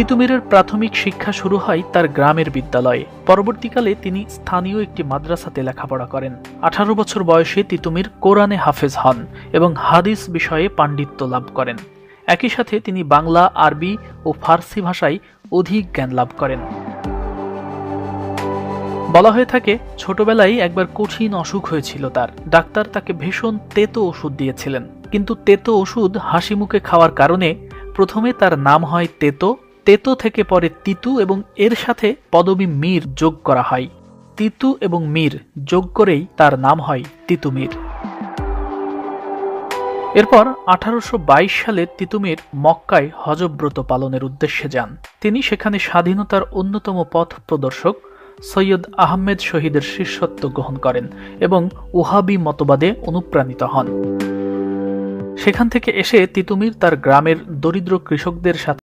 তিতুমীরের প্রাথমিক শিক্ষা শুরু হয় তার গ্রামের বিদ্যালয়ে। পরবর্তীকালে তিনি স্থানীয় একটি মাদ্রাসাতে লেখাপড়া করেন। 18 বছর বয়সে তিতুমীর কোরআনে হাফেজ হন এবং হাদিস বিষয়ে পাণ্ডিত্য লাভ করেন। একই সাথে তিনি বাংলা, আরবি ও ফার্সি ভাষায় অধিক জ্ঞান লাভ করেন। বলা হয়ে থাকে, ছোটবেলায় একবার কঠিন অসুখ হয়েছিল তার। ডাক্তার তাকে ভীষণ তেতো ওষুধ দিয়েছিলেন, কিন্তু তেতো ওষুধ হাসি মুখে খাওয়ার কারণে প্রথমে তার নাম হয় তেতো, তেতো থেকে পরে তিতু এবং এর সাথে পদবী মীর যোগ করা হয়। তিতু এবং মীর যোগ করেই তার নাম হয় তিতুমীর। এরপর 1822 সালে তিতুমীর মক্কায় হজব্রত পালনের উদ্দেশ্যে যান। তিনি সেখানে স্বাধীনতার অন্যতম পথ প্রদর্শক সৈয়দ আহমেদ শহীদের শিষ্যত্ব গ্রহণ করেন এবং ওহাবি মতবাদে অনুপ্রাণিত হন। সেখান থেকে এসে তিতুমীর তার গ্রামের দরিদ্র কৃষকদের সাথে